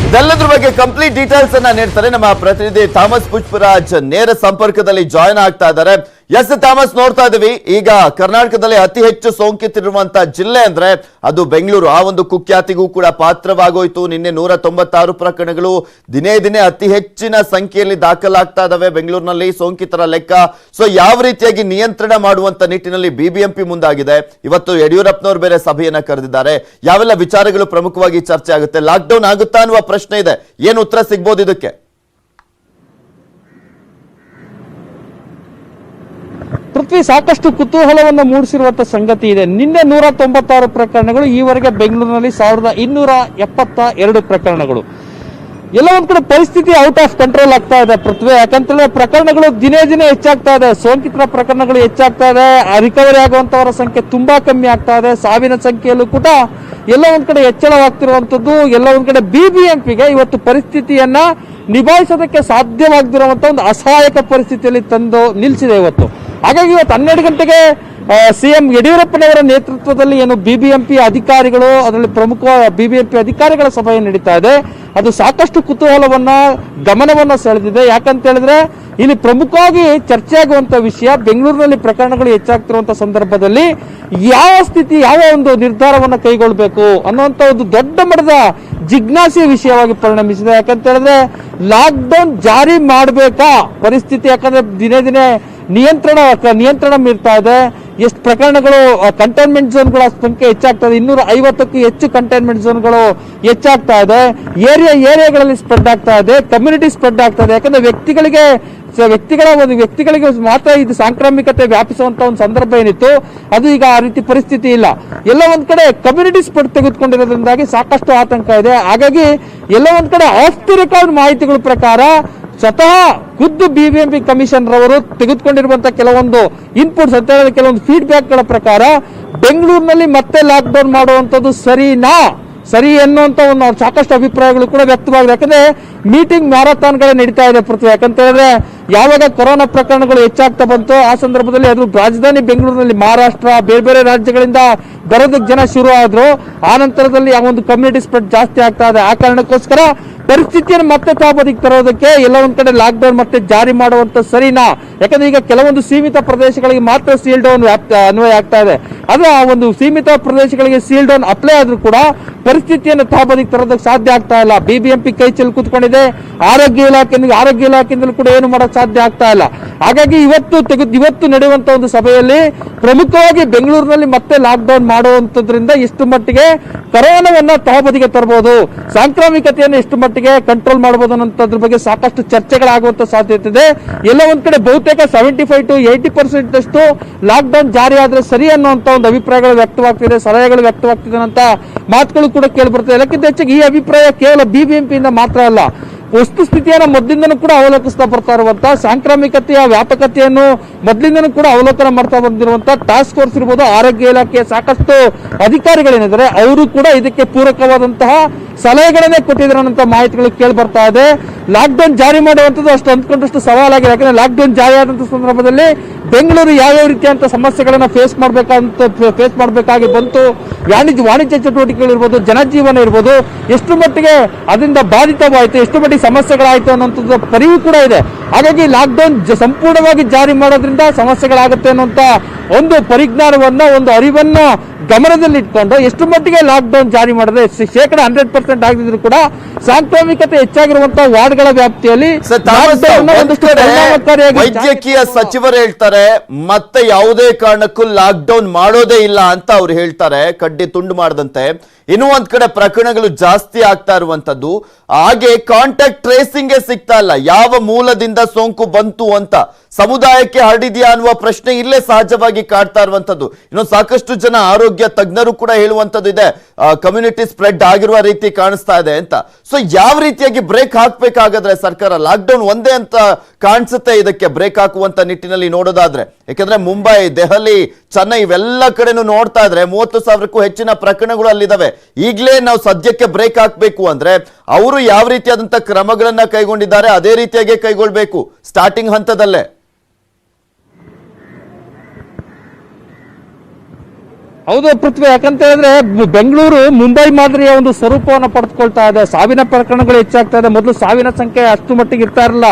ಇದೆಲ್ಲದ್ರ ಬಗ್ಗೆ ಕಂಪ್ಲೀಟ್ ಡೀಟೇಲ್ಸ್ ಅನ್ನ ನೀಡ್ತಾರೆ ನಮ್ಮ ಪ್ರತಿನಿಧಿ ಥಾಮಸ್ ಪುಷ್ಪರಾಜ್. ನೇರ ಸಂಪರ್ಕದಲ್ಲಿ ಜಾಯ್ನ್ ಆಗ್ತಾ ಇದ್ದಾರೆ. ಎಸ್ ಥಾಮಸ್, ನೋಡ್ತಾ ಇದೀವಿ ಈಗ ಕರ್ನಾಟಕದಲ್ಲಿ ಅತಿ ಹೆಚ್ಚು ಸೋಂಕಿತರಿರುವಂತ ಜಿಲ್ಲೆ ಅಂದ್ರೆ ಅದು ಬೆಂಗಳೂರು. ಆ ಒಂದು ಕುಖ್ಯಾತಿಗೂ ಕೂಡ ಪಾತ್ರವಾಗೋಯ್ತು. ನಿನ್ನೆ 196 ಪ್ರಕರಣಗಳು ದಿನೇ ದಿನೇ ಅತಿ ಹೆಚ್ಚಿನ ಸಂಖ್ಯೆಯಲ್ಲಿ ದಾಖಲಾಗ್ತಾ ಇದಾವೆ ಬೆಂಗಳೂರಿನಲ್ಲಿ ಸೋಂಕಿತರ ಲೆಕ್ಕ. ಸೊ ಯಾವ ರೀತಿಯಾಗಿ ನಿಯಂತ್ರಣ ಮಾಡುವಂತ ನಿಟ್ಟಿನಲ್ಲಿ ಬಿಬಿಎಂಪಿ ಮುಂದಾಗಿದೆ. ಇವತ್ತು ಯಡಿಯೂರಪ್ಪನವರು ಬೇರೆ ಸಭೆಯನ್ನ ಕರೆದಿದ್ದಾರೆ. ಯಾವೆಲ್ಲ ವಿಚಾರಗಳು ಪ್ರಮುಖವಾಗಿ ಚರ್ಚೆ ಆಗುತ್ತೆ? ಲಾಕ್ಡೌನ್ ಆಗುತ್ತಾ ಅನ್ನುವ ಪ್ರಶ್ನೆ ಇದೆ, ಏನು ಉತ್ತರ ಸಿಗ್ಬೋದು ಇದಕ್ಕೆ? ಪೃಥ್ವಿ, ಸಾಕಷ್ಟು ಕುತೂಹಲವನ್ನು ಮೂಡಿಸಿರುವಂತಹ ಸಂಗತಿ ಇದೆ. ನಿನ್ನೆ 196 ಪ್ರಕರಣಗಳು, ಈವರೆಗೆ ಬೆಂಗಳೂರಿನಲ್ಲಿ 1272 ಪ್ರಕರಣಗಳು. ಎಲ್ಲ ಒಂದ್ ಕಡೆ ಪರಿಸ್ಥಿತಿ ಔಟ್ ಆಫ್ ಕಂಟ್ರೋಲ್ ಆಗ್ತಾ ಇದೆ ಪೃಥ್ವಿ. ಯಾಕಂತೇಳಿದ್ರೆ ಪ್ರಕರಣಗಳು ದಿನೇ ದಿನೇ ಹೆಚ್ಚಾಗ್ತಾ ಇದೆ. ಸೋಂಕಿತರ ಪ್ರಕರಣಗಳು ಹೆಚ್ಚಾಗ್ತಾ ಇದೆ. ರಿಕವರಿ ಆಗುವಂತವರ ಸಂಖ್ಯೆ ತುಂಬಾ ಕಮ್ಮಿ ಆಗ್ತಾ ಇದೆ. ಸಾವಿನ ಸಂಖ್ಯೆಯಲ್ಲೂ ಕೂಡ ಎಲ್ಲ ಒಂದ್ ಕಡೆ ಹೆಚ್ಚಳವಾಗ್ತಿರುವಂತದ್ದು. ಎಲ್ಲ ಒಂದ್ ಕಡೆ ಬಿಬಿಎಂಪಿಗೆ ಇವತ್ತು ಪರಿಸ್ಥಿತಿಯನ್ನ ನಿಭಾಯಿಸೋದಕ್ಕೆ ಸಾಧ್ಯವಾಗದಿರುವಂತ ಒಂದು ಅಸಹಾಯಕ ಪರಿಸ್ಥಿತಿಯಲ್ಲಿ ತಂದು ನಿಲ್ಲಿಸಿದೆ ಇವತ್ತು. ಹಾಗಾಗಿ ಇವತ್ತು 12 ಗಂಟೆಗೆ ಸಿಎಂ ಯಡಿಯೂರಪ್ಪನವರ ನೇತೃತ್ವದಲ್ಲಿ ಏನು ಬಿಬಿಎಂಪಿ ಅಧಿಕಾರಿಗಳು, ಅದರಲ್ಲಿ ಪ್ರಮುಖ ಬಿಬಿಎಂಪಿ ಅಧಿಕಾರಿಗಳ ಸಭೆ ನಡೀತಾ ಇದೆ. ಅದು ಸಾಕಷ್ಟು ಕುತೂಹಲವನ್ನ ಗಮನವನ್ನ ಸೆಳೆದಿದೆ. ಯಾಕಂತ ಹೇಳಿದ್ರೆ ಇಲ್ಲಿ ಪ್ರಮುಖವಾಗಿ ಚರ್ಚೆ ಆಗುವಂತ ವಿಷಯ, ಬೆಂಗಳೂರಿನಲ್ಲಿ ಪ್ರಕರಣಗಳು ಹೆಚ್ಚಾಗ್ತಿರುವಂತಹ ಸಂದರ್ಭದಲ್ಲಿ ಯಾವ ಸ್ಥಿತಿ, ಯಾವ ಒಂದು ನಿರ್ಧಾರವನ್ನ ಕೈಗೊಳ್ಳಬೇಕು ಅನ್ನುವಂತ ಒಂದು ದೊಡ್ಡ ಮಟ್ಟದ ಜಿಜ್ಞಾಸೆಯ ವಿಷಯವಾಗಿ ಪರಿಣಮಿಸಿದೆ. ಯಾಕಂತ ಹೇಳಿದ್ರೆ ಲಾಕ್ಡೌನ್ ಜಾರಿ ಮಾಡಬೇಕಾ ಪರಿಸ್ಥಿತಿ? ಯಾಕಂದ್ರೆ ದಿನೇ ದಿನೇ ನಿಯಂತ್ರಣ ಮೀರ್ತಾ ಇದೆ. ಎಷ್ಟು ಪ್ರಕರಣಗಳು, ಕಂಟೈನ್ಮೆಂಟ್ ಝೋನ್ಗಳ ಸಂಖ್ಯೆ ಹೆಚ್ಚಾಗ್ತಾ ಇದೆ. 250ಕ್ಕೂ ಹೆಚ್ಚು ಕಂಟೈನ್ಮೆಂಟ್ ಝೋನ್ಗಳು ಹೆಚ್ಚಾಗ್ತಾ ಇದೆ. ಏರಿಯಾಗಳಲ್ಲಿ ಸ್ಪ್ರೆಡ್ ಆಗ್ತಾ ಇದೆ, ಕಮ್ಯುನಿಟಿ ಸ್ಪ್ರೆಡ್ ಆಗ್ತಾ ಇದೆ. ಯಾಕಂದ್ರೆ ವ್ಯಕ್ತಿಗಳಿಗೆ ಮಾತ್ರ ಇದು ಸಾಂಕ್ರಾಮಿಕತೆ ವ್ಯಾಪಿಸುವಂತ ಒಂದು ಸಂದರ್ಭ ಏನಿತ್ತು, ಅದು ಈಗ ಆ ರೀತಿ ಪರಿಸ್ಥಿತಿ ಇಲ್ಲ. ಎಲ್ಲ ಒಂದ್ ಕಡೆ ಕಮ್ಯುನಿಟಿ ಸ್ಪ್ರೆಡ್ ತೆಗೆದುಕೊಂಡಿರೋದ್ರಿಂದಾಗಿ ಸಾಕಷ್ಟು ಆತಂಕ ಇದೆ. ಹಾಗಾಗಿ ಎಲ್ಲ ಒಂದ್ ಕಡೆ ಆಫ್ ದಿ ರೆಕಾರ್ಡ್ ಮಾಹಿತಿಗಳ ಪ್ರಕಾರ ಸ್ವತಃ ಖುದ್ದು ಬಿಬಿಎಂಪಿ ಕಮಿಷನರ್ ಅವರು ತೆಗೆದುಕೊಂಡಿರುವಂತಹ ಕೆಲವೊಂದು ಇನ್ಪುಟ್ಸ್ ಅಂತ ಹೇಳಿದ್ರೆ ಕೆಲವೊಂದು ಫೀಡ್ಬ್ಯಾಕ್ ಗಳ ಪ್ರಕಾರ ಬೆಂಗಳೂರಿನಲ್ಲಿ ಮತ್ತೆ ಲಾಕ್ಡೌನ್ ಮಾಡುವಂತದ್ದು ಸರಿನಾ, ಸರಿ ಎನ್ನುವಂತ ಒಂದು ಸಾಕಷ್ಟು ಅಭಿಪ್ರಾಯಗಳು ಕೂಡ ವ್ಯಕ್ತವಾಗಿದೆ. ಯಾಕಂದ್ರೆ ಮೀಟಿಂಗ್ ಮ್ಯಾರಥಾನ್ಗಳೇ ನಡೀತಾ ಇದೆ ಪೃಥ್ವಿ. ಯಾಕಂತ ಹೇಳಿದ್ರೆ ಯಾವಾಗ ಕೊರೋನಾ ಪ್ರಕರಣಗಳು ಹೆಚ್ಚಾಗ್ತಾ ಬಂತು ಆ ಸಂದರ್ಭದಲ್ಲಿ ಅದು ರಾಜಧಾನಿ ಬೆಂಗಳೂರಿನಲ್ಲಿ ಮಹಾರಾಷ್ಟ್ರ ಬೇರೆ ಬೇರೆ ರಾಜ್ಯಗಳಿಂದ ಬರೋದಕ್ಕೆ ಜನ ಶುರು ಆದ್ರು. ಆ ನಂತರದಲ್ಲಿ ಆ ಒಂದು ಕಮ್ಯುನಿಟಿ ಸ್ಪ್ರೆಡ್ ಜಾಸ್ತಿ ಆಗ್ತಾ ಇದೆ. ಆ ಕಾರಣಕ್ಕೋಸ್ಕರ ಪರಿಸ್ಥಿತಿಯನ್ನು ಮತ್ತೆ ತಾಬದಿಗೆ ತರೋದಕ್ಕೆ ಎಲ್ಲ ಒಂದ್ ಕಡೆ ಲಾಕ್ ಡೌನ್ ಮತ್ತೆ ಜಾರಿ ಮಾಡುವಂತ ಸರಿನಾ? ಯಾಕಂದ್ರೆ ಈಗ ಕೆಲವೊಂದು ಸೀಮಿತ ಪ್ರದೇಶಗಳಿಗೆ ಮಾತ್ರ ಸೀಲ್ ಡೌನ್ ಅನ್ವಯ ಆಗ್ತಾ ಇದೆ. ಆದ್ರೆ ಆ ಒಂದು ಸೀಮಿತ ಪ್ರದೇಶಗಳಿಗೆ ಸೀಲ್ ಡೌನ್ ಅಪ್ಲೈ ಆದ್ರೂ ಕೂಡ ಪರಿಸ್ಥಿತಿಯನ್ನು ತಾಬದಿಗೆ ತರೋದಕ್ಕೆ ಸಾಧ್ಯ ಆಗ್ತಾ ಇಲ್ಲ. ಬಿಬಿಎಂಪಿ ಕೈ ಚೆಲ್ಲಿ ಕೂತ್ಕೊಂಡಿದೆ. ಆರೋಗ್ಯ ಇಲಾಖೆಯಿಂದಲೂ ಕೂಡ ಏನು ಮಾಡಕ್ ಸಾಧ್ಯ ಆಗ್ತಾ ಇಲ್ಲ. ಹಾಗಾಗಿ ಇವತ್ತು ನಡೆಯುವಂತ ಒಂದು ಸಭೆಯಲ್ಲಿ ಪ್ರಮುಖವಾಗಿ ಬೆಂಗಳೂರಿನಲ್ಲಿ ಮತ್ತೆ ಲಾಕ್ ಡೌನ್ ಮಾಡುವಂತದ್ರಿಂದ ಎಷ್ಟು ಮಟ್ಟಿಗೆ ಕರೋನಾವನ್ನ ತಹಬದಿಗೆ ತರಬಹುದು, ಸಾಂಕ್ರಾಮಿಕತೆಯನ್ನು ಎಷ್ಟು ಮಟ್ಟಿಗೆ ಕಂಟ್ರೋಲ್ ಮಾಡಬಹುದು ಅನ್ನೋದ್ರ ಬಗ್ಗೆ ಸಾಕಷ್ಟು ಚರ್ಚೆಗಳಾಗುವಂತ ಸಾಧ್ಯತೆ ಇದೆ. ಎಲ್ಲ ಒಂದ್ ಕಡೆ ಬಹುತೇಕ 75 to 80% ಅಷ್ಟು ಲಾಕ್ ಡೌನ್ ಜಾರಿ ಆದ್ರೆ ಸರಿ ಅನ್ನುವಂತ ಒಂದು ಅಭಿಪ್ರಾಯಗಳು ವ್ಯಕ್ತವಾಗ್ತಿದೆ, ಸಲಹೆಗಳು ವ್ಯಕ್ತವಾಗ್ತಿದೆ ಅಂತ ಮಾತುಗಳು ಕೂಡ ಕೇಳಿ ಬರ್ತದೆ. ಎಲ್ಲಕ್ಕಿಂತ ಹೆಚ್ಚಾಗಿ ಈ ಅಭಿಪ್ರಾಯ ಕೇವಲ ಬಿಬಿಎಂಪಿಯಿಂದ ಮಾತ್ರ ಅಲ್ಲ, ವಸ್ತುಸ್ಥಿತಿಯನ್ನು ಮೊದಲಿಂದನೂ ಕೂಡ ಅವಲೋಕಿಸ್ತಾ ಬರ್ತಾ ಇರುವಂತ, ಸಾಂಕ್ರಾಮಿಕತೆಯ ವ್ಯಾಪಕತೆಯನ್ನು ಮೊದಲಿಂದನೂ ಕೂಡ ಅವಲೋಕನ ಮಾಡ್ತಾ ಬಂದಿರುವಂತ ಟಾಸ್ಕ್ ಫೋರ್ಸ್ ಇರ್ಬೋದು, ಆರೋಗ್ಯ ಇಲಾಖೆಯ ಸಾಕಷ್ಟು ಅಧಿಕಾರಿಗಳೇನಿದ್ದಾರೆ ಅವರು ಕೂಡ ಇದಕ್ಕೆ ಪೂರಕವಾದಂತಹ ಸಲಹೆಗಳನ್ನೇ ಕೊಟ್ಟಿದ್ದಾರೆ ಅನ್ನೋ ಮಾಹಿತಿಗಳು ಕೇಳಿ ಬರ್ತಾ ಇದೆ. ಲಾಕ್ ಡೌನ್ ಜಾರಿ ಮಾಡುವಂಥದ್ದು ಅಷ್ಟು ಅಂದ್ಕೊಂಡಷ್ಟು ಸವಾಲಾಗಿದೆ. ಯಾಕಂದ್ರೆ ಲಾಕ್ ಡೌನ್ ಜಾರಿ ಆದಂತ ಸಂದರ್ಭದಲ್ಲಿ ಬೆಂಗಳೂರು ಯಾವ್ಯಾವ ರೀತಿಯಂತ ಸಮಸ್ಯೆಗಳನ್ನ ಫೇಸ್ ಮಾಡಬೇಕಾಗಿ ಬಂತು, ವಾಣಿಜ್ಯ ಚಟುವಟಿಕೆಗಳಿರ್ಬೋದು, ಜನಜೀವನ ಇರ್ಬೋದು, ಎಷ್ಟು ಮಟ್ಟಿಗೆ ಅದರಿಂದ ಬಾಧಿತವಾಯಿತು, ಎಷ್ಟು ಮಟ್ಟಿಗೆ ಸಮಸ್ಯೆಗಳಾಯಿತು ಅನ್ನೋಂಥದ್ದು ಪರಿವು ಕೂಡ ಇದೆ. ಹಾಗಾಗಿ ಲಾಕ್ ಡೌನ್ ಸಂಪೂರ್ಣವಾಗಿ ಜಾರಿ ಮಾಡೋದ್ರಿಂದ ಸಮಸ್ಯೆಗಳಾಗುತ್ತೆ ಅನ್ನುವಂತ ಒಂದು ಪರಿಜ್ಞಾನವನ್ನ, ಒಂದು ಅರಿವನ್ನ ಗಮನದಲ್ಲಿಟ್ಕೊಂಡು ಎಷ್ಟು ಮಟ್ಟಿಗೆ ಲಾಕ್ ಡೌನ್ ಜಾರಿ ಮಾಡಿದ್ರೆ 100% ಆಗದಿದ್ರು ಕೂಡ ಸಾಂಕ್ರಾಮಿಕತೆ ಹೆಚ್ಚಾಗಿರುವಂತಹ ವಾರ್ಡ್ಗಳ ವ್ಯಾಪ್ತಿಯಲ್ಲಿ ವೈದ್ಯಕೀಯ ಸಚಿವರು ಹೇಳ್ತಾರೆ ಮತ್ತೆ ಯಾವುದೇ ಕಾರಣಕ್ಕೂ ಲಾಕ್ ಡೌನ್ ಮಾಡೋದೇ ಇಲ್ಲ ಅಂತ ಅವ್ರು ಹೇಳ್ತಾರೆ, ಕಡ್ಡಿ ತುಂಡು ಮಾಡದಂತೆ. ಇನ್ನೂ ಒಂದ್ ಕಡೆ ಪ್ರಕರಣಗಳು ಜಾಸ್ತಿ ಆಗ್ತಾ ಇರುವಂತದ್ದು, ಹಾಗೆ ಕಾಂಟ್ಯಾಕ್ಟ್ ಟ್ರೇಸಿಂಗ್ ಸಿಗ್ತಾ ಇಲ್ಲ, ಯಾವ ಮೂಲದಿಂದ ಸೋಂಕು ಬಂತು ಅಂತ, ಸಮುದಾಯಕ್ಕೆ ಹರಡಿದ್ಯಾ ಅನ್ನುವ ಪ್ರಶ್ನೆ ಇಲ್ಲೇ ಸಹಜವಾಗಿ ಕಾಡ್ತಾ ಇರುವಂತದ್ದು. ಇನ್ನು ಸಾಕಷ್ಟು ಜನ ಆರೋಗ್ಯ ತಜ್ಞರು ಕೂಡ ಹೇಳುವಂತದ್ದು ಇದೆ, ಕಮ್ಯುನಿಟಿ ಸ್ಪ್ರೆಡ್ ಆಗಿರುವ ರೀತಿ ಕಾಣಿಸ್ತಾ ಇದೆ ಅಂತ. ಸೊ ಯಾವ ರೀತಿಯಾಗಿ ಬ್ರೇಕ್ ಹಾಕ್ಬೇಕಾಗಾದ್ರೆ ಸರ್ಕಾರ, ಲಾಕ್ ಡೌನ್ ಒಂದೇ ಅಂತ ಕಾಣಿಸುತ್ತೆ ಇದಕ್ಕೆ ಬ್ರೇಕ್ ಹಾಕುವಂತ ನಿಟ್ಟಿನಲ್ಲಿ ನೋಡೋದಾದ್ರೆ. ಯಾಕಂದ್ರೆ ಮುಂಬೈ, ದೆಹಲಿ, ಚೆನ್ನೈ ಇವೆಲ್ಲ ಕಡೆನೂ ನೋಡ್ತಾ ಇದ್ರೆ 30,000ಕ್ಕೂ ಹೆಚ್ಚಿನ ಪ್ರಕರಣಗಳು ಅಲ್ಲಿದ್ದಾವೆ. ಈಗಲೇ ನಾವು ಸದ್ಯಕ್ಕೆ ಬ್ರೇಕ್ ಹಾಕಬೇಕು ಅಂದ್ರೆ ಅವರು ಯಾವ ರೀತಿಯಾದಂತ ಕ್ರಮಗಳನ್ನ ಕೈಗೊಂಡಿದ್ದಾರೆ ಅದೇ ರೀತಿಯಾಗಿ ಕೈಗೊಳ್ಬೇಕು ಸ್ಟಾರ್ಟಿಂಗ್ ಹಂತದಲ್ಲೇ. ಹೌದು ಪೃಥ್ವಿ, ಯಾಕಂತ ಹೇಳಿದ್ರೆ ಬೆಂಗಳೂರು ಮುಂಬೈ ಮಾದರಿಯ ಒಂದು ಸ್ವರೂಪವನ್ನು ಪಡೆದುಕೊಳ್ತಾ ಇದೆ. ಸಾವಿನ ಪ್ರಕರಣಗಳು ಹೆಚ್ಚಾಗ್ತಾ ಇದೆ. ಮೊದಲು ಸಾವಿನ ಸಂಖ್ಯೆ ಅಷ್ಟು ಮಟ್ಟಿಗೆ ಇರ್ತಾ ಇರಲಿಲ್ಲ.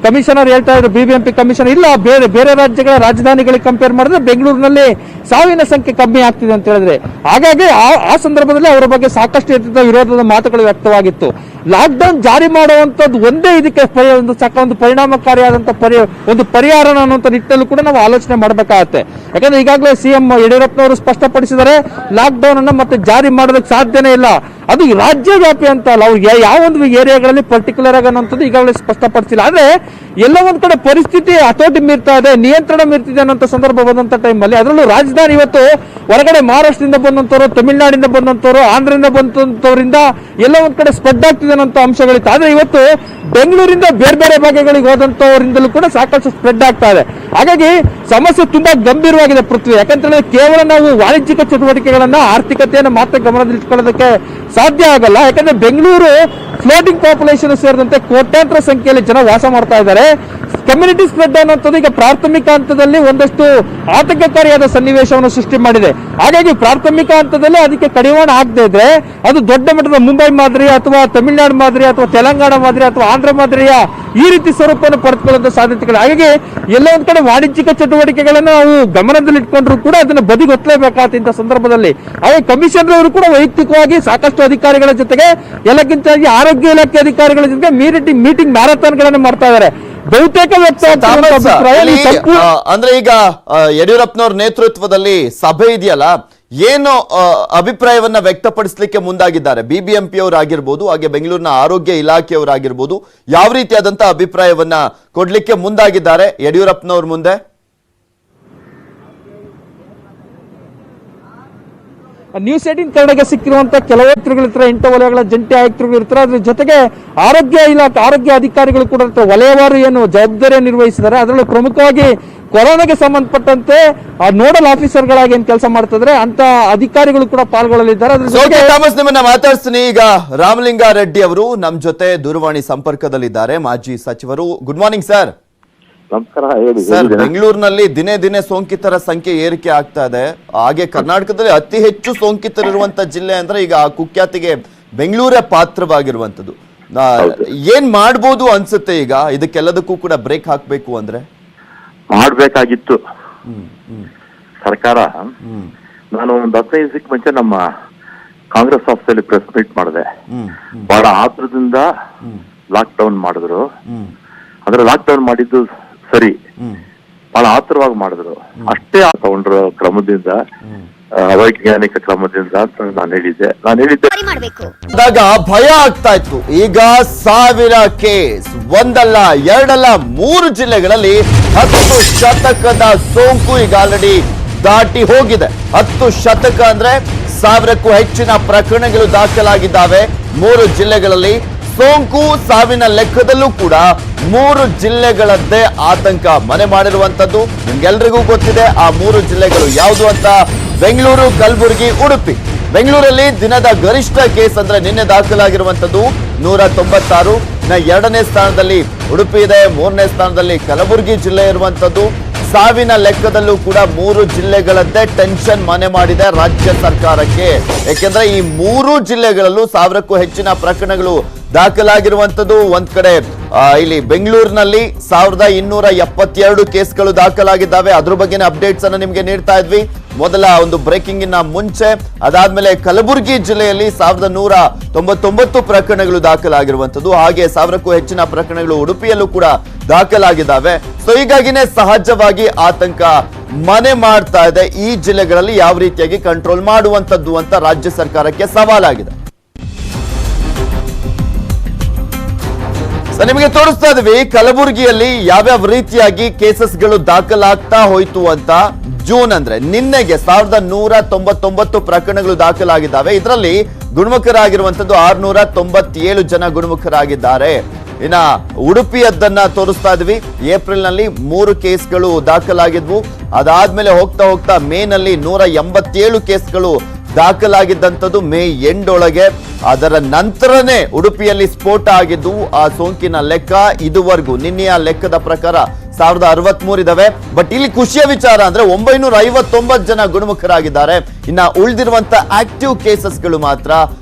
ಕಮಿಷನರ್ ಹೇಳ್ತಾ ಇದ್ರು, ಬಿಬಿಎಂಪಿ ಕಮಿಷನರ್, ಇಲ್ಲ ಬೇರೆ ರಾಜ್ಯಗಳ ರಾಜಧಾನಿಗಳಿಗೆ ಕಂಪೇರ್ ಮಾಡಿದ್ರೆ ಬೆಂಗಳೂರಿನಲ್ಲಿ ಸಾವಿನ ಸಂಖ್ಯೆ ಕಮ್ಮಿ ಆಗ್ತಿದೆ ಅಂತ ಹೇಳಿದ್ರೆ, ಹಾಗಾಗಿ ಆ ಸಂದರ್ಭದಲ್ಲಿ ಅವರ ಬಗ್ಗೆ ಸಾಕಷ್ಟು ವಿರೋಧದ ಮಾತುಗಳು ವ್ಯಕ್ತವಾಗಿತ್ತು. ಲಾಕ್ ಡೌನ್ ಜಾರಿ ಮಾಡುವಂತದ್ದು ಒಂದೇ ಇದಕ್ಕೆ ಒಂದು ಪರಿಣಾಮಕಾರಿಯಾದಂತ ಒಂದು ಪರಿಹಾರ ಅನ್ನುವಂಥ ನಿಟ್ಟಿನಲ್ಲೂ ಕೂಡ ನಾವು ಆಲೋಚನೆ ಮಾಡಬೇಕಾಗತ್ತೆ. ಯಾಕಂದ್ರೆ ಈಗಾಗಲೇ ಸಿಎಂ ಯಡಿಯೂರಪ್ಪನವರು ಸ್ಪಷ್ಟಪಡಿಸಿದರೆ ಲಾಕ್ ಡೌನ್ ಅನ್ನ ಮತ್ತೆ ಜಾರಿ ಮಾಡೋದಕ್ಕೆ ಸಾಧ್ಯನೇ ಇಲ್ಲ. ಅದು ರಾಜ್ಯ ವ್ಯಾಪಿ ಅಂತ ಅಲ್ಲ, ಅವ್ರು ಯಾವ ಒಂದು ಏರಿಯಾಗಳಲ್ಲಿ ಪರ್ಟಿಕ್ಯುಲರ್ ಆಗಿ ಅನ್ನೋಂಥದ್ದು ಈಗಾಗಲೇ ಸ್ಪಷ್ಟಪಡಿಸಿಲ್ಲ. ಆದ್ರೆ ಎಲ್ಲ ಒಂದ್ ಕಡೆ ಪರಿಸ್ಥಿತಿ ಹತೋಟಿ ಮೀರ್ತಾ ಇದೆ, ನಿಯಂತ್ರಣ ಮೀರ್ತಿದೆ ಅನ್ನೋ ಸಂದರ್ಭ ಬಂದಂತ ಟೈಮಲ್ಲಿ, ಅದರಲ್ಲೂ ರಾಜಧಾನಿ ಇವತ್ತು ಹೊರಗಡೆ ಮಹಾರಾಷ್ಟ್ರದಿಂದ ಬಂದಂತವರು, ತಮಿಳುನಾಡಿಂದ ಬಂದಂತವರು, ಆಂಧ್ರದಿಂದ ಬಂದಂತವರಿಂದ ಎಲ್ಲ ಒಂದ್ ಕಡೆ ಸ್ಪ್ರೆಡ್ ಆಗ್ತಿದೆ ಅನ್ನೋ ಅಂಶಗಳಿತ್ತು. ಆದ್ರೆ ಇವತ್ತು ಬೆಂಗಳೂರಿಂದ ಬೇರೆ ಬೇರೆ ಭಾಗಗಳಿಗೆ ಹೋದಂತವರಿಂದಲೂ ಕೂಡ ಸಾಕಷ್ಟು ಸ್ಪ್ರೆಡ್ ಆಗ್ತಾ ಇದೆ. ಹಾಗಾಗಿ ಸಮಸ್ಯೆ ತುಂಬಾ ಗಂಭೀರವಾಗಿದೆ ಪೃಥ್ವಿ. ಯಾಕಂತ ಕೇವಲ ನಾವು ವಾಣಿಜ್ಯಿಕ ಚಟುವಟಿಕೆಗಳನ್ನ, ಆರ್ಥಿಕತೆಯನ್ನು ಮಾತ್ರ ಗಮನದಲ್ಲಿಟ್ಕೊಳ್ಳೋದಕ್ಕೆ ಸಾಧ್ಯ ಆಗಲ್ಲ. ಯಾಕಂದ್ರೆ ಬೆಂಗಳೂರು ಫ್ಲೋಟಿಂಗ್ ಪಾಪ್ಯುಲೇಷನ್ ಸೇರಿದಂತೆ ಕೋಟ್ಯಾಂತರ ಸಂಖ್ಯೆಯಲ್ಲಿ ಜನ ವಾಸ ಮಾಡ್ತಾ ಇದ್ದಾರೆ. ಕಮ್ಯುನಿಟಿ ಸ್ಪ್ರೆಡ್ ಅನ್ನೋಂಥದ್ದು ಈಗ ಪ್ರಾಥಮಿಕ ಹಂತದಲ್ಲಿ ಒಂದಷ್ಟು ಆತಂಕಕಾರಿಯಾದ ಸನ್ನಿವೇಶವನ್ನು ಸೃಷ್ಟಿ ಮಾಡಿದೆ. ಹಾಗಾಗಿ ಪ್ರಾಥಮಿಕ ಹಂತದಲ್ಲಿ ಅದಕ್ಕೆ ಕಡಿವಾಣ ಆಗದೆ ಇದ್ರೆ ಅದು ದೊಡ್ಡ ಮಟ್ಟದ ಮುಂಬೈ ಮಾದರಿ ಅಥವಾ ತಮಿಳುನಾಡು ಮಾದರಿ ಅಥವಾ ತೆಲಂಗಾಣ ಮಾದರಿ ಅಥವಾ ಆಂಧ್ರ ಮಾದರಿಯ ಈ ರೀತಿ ಸ್ವರೂಪವನ್ನು ಪಡೆದುಕೊಳ್ಳುವಂತ ಸಾಧ್ಯತೆಗಳು. ಹಾಗಾಗಿ ಎಲ್ಲ ಒಂದ್ ಕಡೆ ವಾಣಿಜ್ಯಿಕ ಚಟುವಟಿಕೆಗಳನ್ನು ನಾವು ಗಮನದಲ್ಲಿಟ್ಕೊಂಡ್ರು ಕೂಡ ಅದನ್ನು ಬದಿಗೊತ್ತಲೇಬೇಕಾದ ಇಂಥ ಸಂದರ್ಭದಲ್ಲಿ. ಹಾಗೆ ಕಮಿಷನರ್ ಅವರು ಕೂಡ ವೈಯಕ್ತಿಕವಾಗಿ ಸಾಕಷ್ಟು ಅಧಿಕಾರಿಗಳ ಜೊತೆಗೆ, ಎಲ್ಲಕ್ಕಿಂತ ಆರೋಗ್ಯ ಇಲಾಖೆ ಅಧಿಕಾರಿಗಳ ಜೊತೆಗೆ ಮೀಟಿಂಗ್ ಮ್ಯಾರಥಾನ್ಗಳನ್ನು ಮಾಡ್ತಾ ಇದ್ದಾರೆ. ಬಹುತೇಕ ಅಂದ್ರೆ ಈಗ ಯಡಿಯೂರಪ್ಪನವ್ರ ನೇತೃತ್ವದಲ್ಲಿ ಸಭೆ ಇದೆಯಲ್ಲ, ಏನು ಅಭಿಪ್ರಾಯವನ್ನ ವ್ಯಕ್ತಪಡಿಸಲಿಕ್ಕೆ ಮುಂದಾಗಿದ್ದಾರೆ ಬಿಬಿಎಂಪಿ ಅವರಾಗಿರ್ಬೋದು, ಹಾಗೆ ಬೆಂಗಳೂರಿನ ಆರೋಗ್ಯ ಇಲಾಖೆಯವರಾಗಿರ್ಬೋದು, ಯಾವ ರೀತಿಯಾದಂತಹ ಅಭಿಪ್ರಾಯವನ್ನ ಕೊಡ್ಲಿಕ್ಕೆ ಮುಂದಾಗಿದ್ದಾರೆ ಯಡಿಯೂರಪ್ಪನವ್ರ ಮುಂದೆ? ನ್ಯೂಸ್ 18 ಕನ್ನಡಕ್ಕೆ ಸಿಕ್ಕಿರುವಂತ ಕೆಲವು ವ್ಯಕ್ತಿಗಳು ಇರ್ತಾರೆ, 8 ವಲಯಗಳ ಜಂಟಿ ಆಯುಕ್ತರು ಇರ್ತಾರೆ. ಅದ್ರ ಜೊತೆಗೆ ಆರೋಗ್ಯ ಅಧಿಕಾರಿಗಳು ಕೂಡ ಇರ್ತಾರೆ. ವಲಯವಾರು ಏನು ಜವಾಬ್ದಾರಿಯನ್ನು ನಿರ್ವಹಿಸಿದ್ದಾರೆ, ಅದರಲ್ಲೂ ಪ್ರಮುಖವಾಗಿ ಕೊರೋನಾಗೆ ಸಂಬಂಧಪಟ್ಟಂತೆ ನೋಡಲ್ ಆಫೀಸರ್ಗಳಾಗಿ ಏನ್ ಕೆಲಸ ಮಾಡ್ತಿದ್ರೆ ಅಂತ ಅಧಿಕಾರಿಗಳು ಕೂಡ ಪಾಲ್ಗೊಳ್ಳಲಿದ್ದಾರೆ. ಅದ್ರ ಜೊತೆಗೆ ಥಾಮಸ್, ನಿಮ್ಮನ್ನ ಮಾತಾಡ್ತೀನಿ. ಈಗ ರಾಮಲಿಂಗಾರೆಡ್ಡಿ ಅವರು ನಮ್ ಜೊತೆ ದೂರವಾಣಿ ಸಂಪರ್ಕದಲ್ಲಿದ್ದಾರೆ, ಮಾಜಿ ಸಚಿವರು. Good morning sir. ನಮಸ್ಕಾರ. ಹೇಳಿ ಸರ್, ಬೆಂಗಳೂರಿನಲ್ಲಿ ದಿನೇ ದಿನೇ ಸೋಂಕಿತರ ಸಂಖ್ಯೆ ಏರಿಕೆ ಆಗ್ತಾ ಇದೆ. ಹಾಗೆ ಕರ್ನಾಟಕದಲ್ಲಿ ಅತಿ ಹೆಚ್ಚು ಸೋಂಕಿತರಿರುವಂತ ಜಿಲ್ಲೆ ಅಂದ್ರೆ ಈಗ ಆ ಕುಖ್ಯಾತಿಗೆ ಬೆಂಗಳೂರೇ ಪಾತ್ರವಾಗಿರುವಂತದ್ದು. ಏನ್ ಮಾಡ್ಬೋದು ಅನ್ಸುತ್ತೆ ಈಗ ಇದಕ್ಕೆಲ್ಲದಕ್ಕೂ ಕೂಡ ಬ್ರೇಕ್ ಹಾಕ್ಬೇಕು ಅಂದ್ರೆ? ಮಾಡ್ಬೇಕಾಗಿತ್ತು ಸರ್ಕಾರ. ನಾನು ಒಂದು 15 ದಿವಸಕ್ಕೆ ಮುಂಚೆ ನಮ್ಮ ಕಾಂಗ್ರೆಸ್ ಆಫೀಸಲ್ಲಿ ಪ್ರೆಸ್ ಮೀಟ್ ಮಾಡಿದೆ. ಬಹಳ ಆತುರದಿಂದ ಲಾಕ್ ಡೌನ್ ಮಾಡಿದ್ರು. ಅಂದ್ರೆ ಲಾಕ್ ಡೌನ್ ಮಾಡಿದ್ದು ಸರಿ, ಬಹಳ ಆತುರವಾಗಿ ಮಾಡಿದ್ರು. ಅಷ್ಟೇ ತಗೊಂಡ್ರ ಕ್ರಮದಿಂದ, ಅವೈಜ್ಞಾನಿಕ ಕ್ರಮದಿಂದ ಅಂತ ನಾನು ಹೇಳಿದ್ದೆ. ಭಯ ಆಗ್ತಾ ಇತ್ತು. ಈಗ 1000 ಕೇಸ್, ಒಂದಲ್ಲ ಎರಡಲ್ಲ 3 ಜಿಲ್ಲೆಗಳಲ್ಲಿ 10 ಶತಕದ ಸೋಂಕು ಈಗ ಆಲ್ರೆಡಿ ದಾಟಿ ಹೋಗಿದೆ. 10 ಶತಕ ಅಂದ್ರೆ 1000ಕ್ಕೂ ಹೆಚ್ಚಿನ ಪ್ರಕರಣಗಳು ದಾಖಲಾಗಿದ್ದಾವೆ 3 ಜಿಲ್ಲೆಗಳಲ್ಲಿ. ಸೋಂಕು ಸಾವಿನ ಲೆಕ್ಕದಲ್ಲೂ ಕೂಡ 3 ಜಿಲ್ಲೆಗಳದ್ದೇ ಆತಂಕ ಮನೆ ಮಾಡಿರುವಂತದ್ದು. ನಿಮ್ಗೆಲ್ರಿಗೂ ಗೊತ್ತಿದೆ ಆ 3 ಜಿಲ್ಲೆಗಳು ಯಾವುದು ಅಂತ. ಬೆಂಗಳೂರು, ಕಲಬುರಗಿ, ಉಡುಪಿ. ಬೆಂಗಳೂರಲ್ಲಿ ದಿನದ ಗರಿಷ್ಠ ಕೇಸ್ ಅಂದ್ರೆ ನಿನ್ನೆ ದಾಖಲಾಗಿರುವಂತದ್ದು 196. 2ನೇ ಸ್ಥಾನದಲ್ಲಿ ಉಡುಪಿ ಇದೆ, 3ನೇ ಸ್ಥಾನದಲ್ಲಿ ಕಲಬುರಗಿ ಜಿಲ್ಲೆ ಇರುವಂತದ್ದು. ಸಾವಿನ ಲೆಕ್ಕದಲ್ಲೂ ಕೂಡ 3 ಜಿಲ್ಲೆಗಳದ್ದೇ ಟೆನ್ಷನ್ ಮನೆ ಮಾಡಿದೆ ರಾಜ್ಯ ಸರ್ಕಾರಕ್ಕೆ. ಯಾಕೆಂದ್ರೆ ಈ 3 ಜಿಲ್ಲೆಗಳಲ್ಲೂ 1000ಕ್ಕೂ ಹೆಚ್ಚಿನ ಪ್ರಕರಣಗಳು ದಾಖಲಾಗಿರುವಂತದ್ದು. ಒಂದ್ ಕಡೆ ಇಲ್ಲಿ ಬೆಂಗಳೂರಿನಲ್ಲಿ 1272 ಕೇಸ್ಗಳು ದಾಖಲಾಗಿದ್ದಾವೆ. ಅದ್ರ ಬಗ್ಗೆನೇ ಅಪ್ಡೇಟ್ಸ್ ಅನ್ನು ನಿಮ್ಗೆ ನೀಡ್ತಾ ಇದ್ವಿ ಮೊದಲ ಒಂದು ಬ್ರೇಕಿಂಗ್ ಇನ್ನ ಮುಂಚೆ. ಅದಾದ್ಮೇಲೆ ಕಲಬುರಗಿ ಜಿಲ್ಲೆಯಲ್ಲಿ 1199 ಪ್ರಕರಣಗಳು ದಾಖಲಾಗಿರುವಂತದ್ದು. ಹಾಗೆ 1000ಕ್ಕೂ ಹೆಚ್ಚಿನ ಪ್ರಕರಣಗಳು ಉಡುಪಿಯಲ್ಲೂ ಕೂಡ ದಾಖಲಾಗಿದ್ದಾವೆ. ಸೊ ಹೀಗಾಗಿನೇ ಸಹಜವಾಗಿ ಆತಂಕ ಮನೆ ಮಾಡ್ತಾ ಇದೆ. ಈ ಜಿಲ್ಲೆಗಳಲ್ಲಿ ಯಾವ ರೀತಿಯಾಗಿ ಕಂಟ್ರೋಲ್ ಮಾಡುವಂತದ್ದು ಅಂತ ರಾಜ್ಯ ಸರ್ಕಾರಕ್ಕೆ ಸವಾಲಾಗಿದೆ. ನಿಮಗೆ ತೋರಿಸ್ತಾ ಇದ್ವಿ ಕಲಬುರಗಿಯಲ್ಲಿ ಯಾವ್ಯಾವ ರೀತಿಯಾಗಿ ಕೇಸಸ್ಗಳು ದಾಖಲಾಗ್ತಾ ಹೋಯ್ತು ಅಂತ. ಜೂನ್ ಅಂದ್ರೆ ನಿನ್ನೆಗೆ 1199 ಪ್ರಕರಣಗಳು ದಾಖಲಾಗಿದ್ದಾವೆ. ಇದರಲ್ಲಿ ಗುಣಮುಖರಾಗಿರುವಂತದ್ದು 697 ಜನ ಗುಣಮುಖರಾಗಿದ್ದಾರೆ. ಇನ್ನ ಉಡುಪಿಯದ್ದನ್ನ ತೋರಿಸ್ತಾ ಇದ್ವಿ. ಏಪ್ರಿಲ್ ನಲ್ಲಿ 3 ಕೇಸ್ಗಳು ದಾಖಲಾಗಿದ್ವು. ಅದಾದ್ಮೇಲೆ ಹೋಗ್ತಾ ಹೋಗ್ತಾ ಮೇ ನಲ್ಲಿ 187 ಕೇಸ್ಗಳು ದಾಖಲಾಗಿದ್ದಂಥದ್ದು ಮೇ ಎಂಡೊಳಗೆ. ಅದರ ನಂತರನೇ ಉಡುಪಿಯಲ್ಲಿ ಸ್ಫೋಟ ಆಗಿದ್ದು ಆ ಸೋಂಕಿನ ಲೆಕ್ಕ ಇದುವರೆಗೂ ನಿನ್ನೆಯ ಲೆಕ್ಕದ ಪ್ರಕಾರ 1063 ಇದಾವೆ. ಬಟ್ ಇಲ್ಲಿ ಖುಷಿಯ ವಿಚಾರ ಅಂದ್ರೆ 959 ಜನ ಗುಣಮುಖರಾಗಿದ್ದಾರೆ. ಇನ್ನ ಉಳಿದಿರುವಂತ ಆಕ್ಟಿವ್ ಕೇಸಸ್ಗಳು ಮಾತ್ರ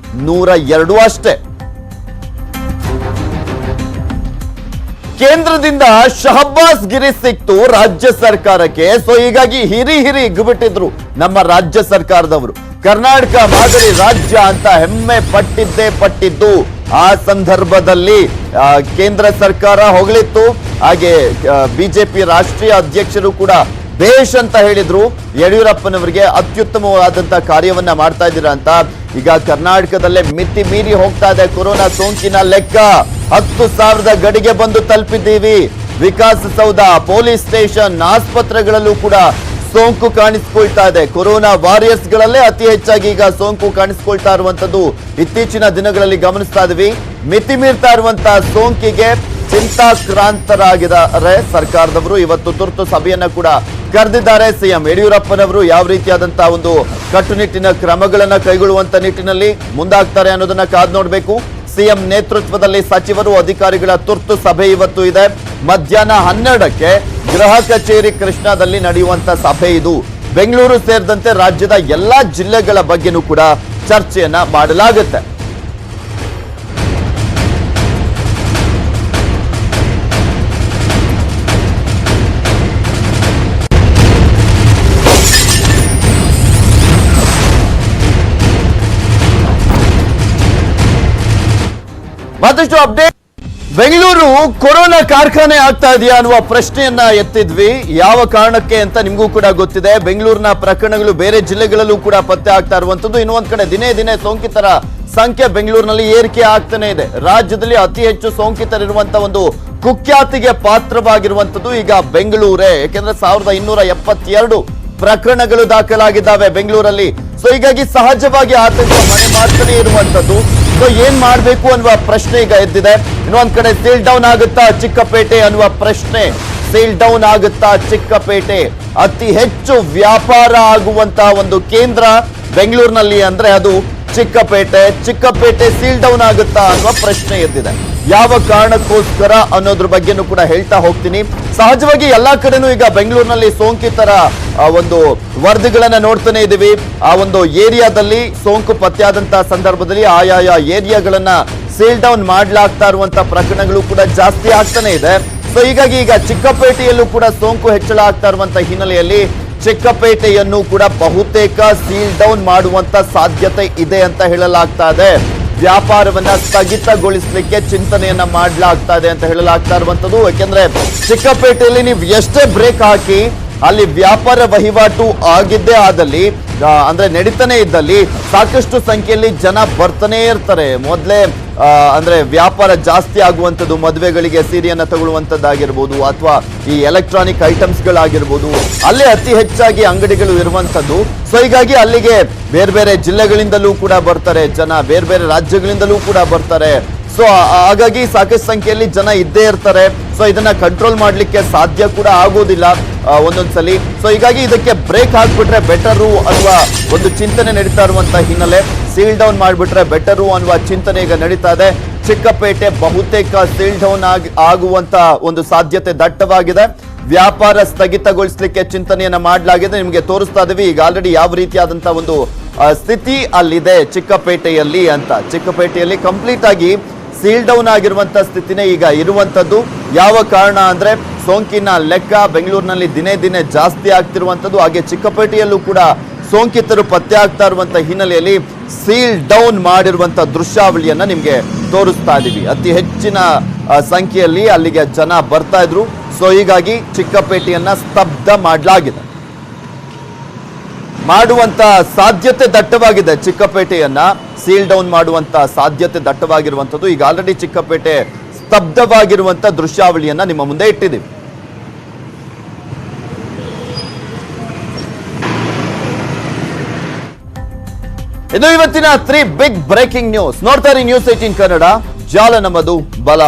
102 ಅಷ್ಟೇ. ಕೇಂದ್ರದಿಂದ ಶಹಬ್ಬಾಸ್ ಗಿರಿ ಸಿಕ್ತು ರಾಜ್ಯ ಸರ್ಕಾರಕ್ಕೆ. ಸೊ ಹೀಗಾಗಿ ಹಿರಿ ಹಿಗ್ಬಿಟ್ಟಿದ್ರು ನಮ್ಮ ರಾಜ್ಯ ಸರ್ಕಾರದವರು. ಕರ್ನಾಟಕ ಮಾದರಿ ರಾಜ್ಯ ಅಂತ ಹೆಮ್ಮೆ ಪಟ್ಟಿದ್ದು ಆ ಸಂದರ್ಭದಲ್ಲಿ ಕೇಂದ್ರ ಸರ್ಕಾರ ಹೊಗಳಿತ್ತು. ಹಾಗೆ ಬಿಜೆಪಿ ರಾಷ್ಟ್ರೀಯ ಅಧ್ಯಕ್ಷರು ಕೂಡ ಬೇಷ್ ಅಂತ ಹೇಳಿದ್ರು. ಯಡಿಯೂರಪ್ಪನವರಿಗೆ ಅತ್ಯುತ್ತಮವಾದಂತಹ ಕಾರ್ಯವನ್ನ ಮಾಡ್ತಾ ಇದ್ದೀರಾ ಅಂತ. ಈಗ ಕರ್ನಾಟಕದಲ್ಲೇ ಮಿತಿ ಮೀರಿ ಹೋಗ್ತಾ ಇದೆ ಕೊರೋನಾ ಸೋಂಕಿನ ಲೆಕ್ಕ. 10,000 ಗಡಿಗೆ ಬಂದು ತಲುಪಿದ್ದೀವಿ. ವಿಕಾಸಸೌಧ, ಪೊಲೀಸ್ ಸ್ಟೇಷನ್, ಆಸ್ಪತ್ರೆಗಳಲ್ಲೂ ಕೂಡ ಸೋಂಕು ಕಾಣಿಸ್ಕೊಳ್ತಾ ಇದೆ. ಕೊರೋನಾ ವಾರಿಯರ್ಸ್ ಗಳಲ್ಲೇ ಅತಿ ಹೆಚ್ಚಾಗಿ ಈಗ ಸೋಂಕು ಕಾಣಿಸ್ಕೊಳ್ತಾ ಇರುವಂತದ್ದು ಇತ್ತೀಚಿನ ದಿನಗಳಲ್ಲಿ ಗಮನಿಸ್ತಾ ಇದ್ವಿ. ಮಿತಿ ಮೀರ್ತಾ ಇರುವಂತಹ ಸೋಂಕಿಗೆ ಚಿಂತಾಕ್ರಾಂತರಾಗಿದ್ದಾರೆ ಸರ್ಕಾರದವರು. ಇವತ್ತು ತುರ್ತು ಸಭೆಯನ್ನ ಕೂಡ ಕರೆದಿದ್ದಾರೆ ಸಿಎಂ ಯಡಿಯೂರಪ್ಪನವರು. ಯಾವ ರೀತಿಯಾದಂತಹ ಒಂದು ಕಟ್ಟುನಿಟ್ಟಿನ ಕ್ರಮಗಳನ್ನ ಕೈಗೊಳ್ಳುವಂತ ನಿಟ್ಟಿನಲ್ಲಿ ಮುಂದಾಗ್ತಾರೆ ಅನ್ನೋದನ್ನ ಕಾದ್ ನೋಡ್ಬೇಕು. ಸಿಎಂ ನೇತೃತ್ವದಲ್ಲಿ ಸಚಿವರು ಅಧಿಕಾರಿಗಳ ತುರ್ತು ಸಭೆ ಇವತ್ತು ಇದೆ. ಮಧ್ಯಾಹ್ನ 12ಕ್ಕೆ ಗೃಹ ಕಚೇರಿ ಕೃಷ್ಣಾದಲ್ಲಿ ನಡೆಯುವಂತ ಸಭೆ ಇದು. ಬೆಂಗಳೂರು ಸೇರಿದಂತೆ ರಾಜ್ಯದ ಎಲ್ಲಾ ಜಿಲ್ಲೆಗಳ ಬಗ್ಗೆನೂ ಕೂಡ ಚರ್ಚೆಯನ್ನ ಮಾಡಲಾಗುತ್ತೆ. ಮತ್ತಷ್ಟು ಅಪ್ಡೇಟ್. ಬೆಂಗಳೂರು ಕೊರೋನಾ ಕಾರ್ಖಾನೆ ಆಗ್ತಾ ಇದೆಯಾ ಅನ್ನುವ ಪ್ರಶ್ನೆಯನ್ನ ಎತ್ತಿದ್ವಿ. ಯಾವ ಕಾರಣಕ್ಕೆ ಅಂತ ನಿಮಗೂ ಕೂಡ ಗೊತ್ತಿದೆ. ಬೆಂಗಳೂರಿನ ಪ್ರಕರಣಗಳು ಬೇರೆ ಜಿಲ್ಲೆಗಳಲ್ಲೂ ಕೂಡ ಪತ್ತೆ ಆಗ್ತಾ ಇರುವಂತದ್ದು. ಇನ್ನೊಂದ್ ಕಡೆ ದಿನೇ ದಿನೇ ಸೋಂಕಿತರ ಸಂಖ್ಯೆ ಬೆಂಗಳೂರಿನಲ್ಲಿ ಏರಿಕೆ ಆಗ್ತಾನೆ ಇದೆ. ರಾಜ್ಯದಲ್ಲಿ ಅತಿ ಹೆಚ್ಚು ಸೋಂಕಿತರಿರುವಂತಹ ಒಂದು ಕುಖ್ಯಾತಿಗೆ ಪಾತ್ರವಾಗಿರುವಂತದ್ದು ಈಗ ಬೆಂಗಳೂರೇ. ಯಾಕೆಂದ್ರೆ 1272 ಪ್ರಕರಣಗಳು ದಾಖಲಾಗಿದ್ದಾವೆ ಬೆಂಗಳೂರಲ್ಲಿ. ಸೊ ಹೀಗಾಗಿ ಸಹಜವಾಗಿ ಆತಂಕ ಮನೆ ಮಾಡ್ತಾನೆ ಇರುವಂತದ್ದು. ಸೊ ಏನ್ ಮಾಡ್ಬೇಕು ಅನ್ನುವ ಪ್ರಶ್ನೆ ಈಗ ಎದ್ದಿದೆ. ಇನ್ನೊಂದ್ ಕಡೆ ಸೀಲ್ ಡೌನ್ ಆಗುತ್ತಾ ಚಿಕ್ಕಪೇಟೆ ಅನ್ನುವ ಪ್ರಶ್ನೆ. ಸೀಲ್ ಡೌನ್ ಆಗುತ್ತಾ ಚಿಕ್ಕಪೇಟೆ? ಅತಿ ಹೆಚ್ಚು ವ್ಯಾಪಾರ ಆಗುವಂತಹ ಒಂದು ಕೇಂದ್ರ ಬೆಂಗಳೂರಿನಲ್ಲಿ ಅಂದ್ರೆ ಅದು ಚಿಕ್ಕಪೇಟೆ ಸೀಲ್ ಡೌನ್ ಆಗುತ್ತಾ ಅನ್ನುವ ಪ್ರಶ್ನೆ ಎದ್ದಿದೆ. ಯಾವ ಕಾರಣಕ್ಕೋಸ್ಕರ ಅನ್ನೋದ್ರ ಬಗ್ಗೆನೂ ಕೂಡ ಹೇಳ್ತಾ ಹೋಗ್ತೀನಿ. ಸಹಜವಾಗಿ ಎಲ್ಲಾ ಕಡೆನೂ ಈಗ ಬೆಂಗಳೂರಿನಲ್ಲಿ ಸೋಂಕಿತರ ಒಂದು ವರದಿಗಳನ್ನ ನೋಡ್ತಾನೆ ಇದೀವಿ. ಆ ಒಂದು ಏರಿಯಾದಲ್ಲಿ ಸೋಂಕು ಪತ್ತೆಯಾದಂತಹ ಸಂದರ್ಭದಲ್ಲಿ ಆಯಾಯ ಏರಿಯಾಗಳನ್ನ ಸೀಲ್ ಡೌನ್ ಮಾಡ್ಲಾಗ್ತಾ ಇರುವಂತಹ ಪ್ರಕರಣಗಳು ಕೂಡ ಜಾಸ್ತಿ ಆಗ್ತಾನೆ ಇದೆ. ಸೊ ಹೀಗಾಗಿ ಈಗ ಚಿಕ್ಕಪೇಟೆಯಲ್ಲೂ ಕೂಡ ಸೋಂಕು ಹೆಚ್ಚಳ ಆಗ್ತಾ ಇರುವಂತಹ ಹಿನ್ನೆಲೆಯಲ್ಲಿ ಚಿಕ್ಕಪೇಟೆಯನ್ನು ಕೂಡ ಬಹುತೇಕ ಸೀಲ್ ಡೌನ್ ಮಾಡುವಂತ ಸಾಧ್ಯತೆ ಇದೆ ಅಂತ ಹೇಳಲಾಗ್ತಾ ಇದೆ. ವ್ಯಾಪಾರವನ್ನ ಸ್ಥಗಿತಗೊಳಿಸಲಿಕ್ಕೆ ಚಿಂತನೆಯನ್ನ ಮಾಡಲಾಗ್ತಾ ಇದೆ ಅಂತ ಹೇಳಲಾಗ್ತಾ ಇರುವಂತದ್ದು. ಯಾಕೆಂದ್ರೆ ಚಿಕ್ಕಪೇಟೆಯಲ್ಲಿ ನೀವು ಎಷ್ಟೇ ಬ್ರೇಕ್ ಹಾಕಿ ಅಲ್ಲಿ ವ್ಯಾಪಾರ ವಹಿವಾಟು ಆಗಿದ್ದೇ ಆದಲ್ಲಿ ಅಂದ್ರೆ ನಡೀತಾನೆ ಇದ್ದಲ್ಲಿ ಸಾಕಷ್ಟು ಸಂಖ್ಯೆಯಲ್ಲಿ ಜನ ಬರ್ತಾನೆ ಇರ್ತಾರೆ. ಮೊದಲೇ ಅಂದ್ರೆ ವ್ಯಾಪಾರ ಜಾಸ್ತಿ ಆಗುವಂಥದ್ದು, ಮದುವೆಗಳಿಗೆ ಸೀರೆಯನ್ನ ತಗೊಳ್ಳುವಂಥದ್ದಾಗಿರ್ಬೋದು ಅಥವಾ ಈ ಎಲೆಕ್ಟ್ರಾನಿಕ್ ಐಟಮ್ಸ್ ಗಳಾಗಿರ್ಬೋದು, ಅಲ್ಲೇ ಅತಿ ಹೆಚ್ಚಾಗಿ ಅಂಗಡಿಗಳು ಇರುವಂಥದ್ದು. ಸೊ ಹೀಗಾಗಿ ಅಲ್ಲಿಗೆ ಬೇರೆ ಬೇರೆ ಜಿಲ್ಲೆಗಳಿಂದಲೂ ಕೂಡ ಬರ್ತಾರೆ ಜನ, ಬೇರೆ ಬೇರೆ ರಾಜ್ಯಗಳಿಂದಲೂ ಕೂಡ ಬರ್ತಾರೆ. ಸೊ ಹಾಗಾಗಿ ಸಾಕಷ್ಟು ಸಂಖ್ಯೆಯಲ್ಲಿ ಜನ ಇದ್ದೇ ಇರ್ತಾರೆ. ಸೊ ಇದನ್ನ ಕಂಟ್ರೋಲ್ ಮಾಡ್ಲಿಕ್ಕೆ ಸಾಧ್ಯ ಕೂಡ ಆಗೋದಿಲ್ಲ ಒಂದೊಂದ್ಸಲಿ. ಸೊ ಹೀಗಾಗಿ ಇದಕ್ಕೆ ಬ್ರೇಕ್ ಹಾಕ್ಬಿಟ್ರೆ ಬೆಟರು ಅನ್ನುವ ಒಂದು ಚಿಂತನೆ ನಡೀತಾ ಇರುವಂತಹ ಹಿನ್ನೆಲೆ, ಸೀಲ್ ಡೌನ್ ಮಾಡಿಬಿಟ್ರೆ ಬೆಟರು ಅನ್ನುವ ಚಿಂತನೆ ಈಗ ನಡೀತಾ ಇದೆ. ಚಿಕ್ಕಪೇಟೆ ಬಹುತೇಕ ಸೀಲ್ ಡೌನ್ ಆಗುವಂತ ಒಂದು ಸಾಧ್ಯತೆ ದಟ್ಟವಾಗಿದೆ. ವ್ಯಾಪಾರ ಸ್ಥಗಿತಗೊಳಿಸಲಿಕ್ಕೆ ಚಿಂತನೆಯನ್ನ ಮಾಡಲಾಗಿದೆ. ನಿಮಗೆ ತೋರಿಸ್ತಾ ಇದೀವಿ ಈಗ ಆಲ್ರೆಡಿ ಯಾವ ರೀತಿಯಾದಂತಹ ಒಂದು ಸ್ಥಿತಿ ಅಲ್ಲಿದೆ ಚಿಕ್ಕಪೇಟೆಯಲ್ಲಿ ಅಂತ. ಚಿಕ್ಕಪೇಟೆಯಲ್ಲಿ ಕಂಪ್ಲೀಟ್ ಆಗಿ ಸೀಲ್ ಡೌನ್ ಆಗಿರುವಂತ ಸ್ಥಿತಿನೇ ಈಗ ಇರುವಂತದ್ದು. ಯಾವ ಕಾರಣ ಅಂದ್ರೆ ಸೋಂಕಿನ ಲೆಕ್ಕ ಬೆಂಗಳೂರಿನಲ್ಲಿ ದಿನೇ ದಿನೇ ಜಾಸ್ತಿ ಆಗ್ತಿರುವಂತದ್ದು. ಹಾಗೆ ಚಿಕ್ಕಪೇಟೆಯಲ್ಲೂ ಕೂಡ ಸೋಂಕಿತರು ಪತ್ತೆ ಆಗ್ತಾ ಇರುವಂತ ಹಿನ್ನೆಲೆಯಲ್ಲಿ ಸೀಲ್ ಡೌನ್ ಮಾಡಿರುವಂತ ದೃಶ್ಯಾವಳಿಯನ್ನ ನಿಮ್ಗೆ ತೋರಿಸ್ತಾ ಇದೀವಿ. ಅತಿ ಹೆಚ್ಚಿನ ಸಂಖ್ಯೆಯಲ್ಲಿ ಅಲ್ಲಿಗೆ ಜನ ಬರ್ತಾ ಇದ್ರು. ಸೊ ಹೀಗಾಗಿ ಚಿಕ್ಕಪೇಟೆಯನ್ನ ಸ್ತಬ್ಧ ಮಾಡಲಾಗಿದೆ, ಮಾಡುವಂತ ಸಾಧ್ಯತೆ ದಟ್ಟವಾಗಿದೆ. ಚಿಕ್ಕಪೇಟೆಯನ್ನ ಸೀಲ್ ಡೌನ್ ಮಾಡುವಂತ ಸಾಧ್ಯತೆ ದಟ್ಟವಾಗಿರುವಂತದ್ದು. ಈಗ ಆಲ್ರೆಡಿ ಚಿಕ್ಕಪೇಟೆ ಸ್ತಬ್ಧವಾಗಿರುವಂತ ದೃಶ್ಯಾವಳಿಯನ್ನ ನಿಮ್ಮ ಮುಂದೆ ಇಟ್ಟಿದ್ದೀವಿ. ಇದು ಇವತ್ತಿನ 3 ಬಿಗ್ ಬ್ರೇಕಿಂಗ್ ನ್ಯೂಸ್. ನೋಡ್ತಾ ಇರಿ ನ್ಯೂಸ್ 18 ಕನ್ನಡ. ಜಾಲ ನಮ್ಮದು, ಬಲ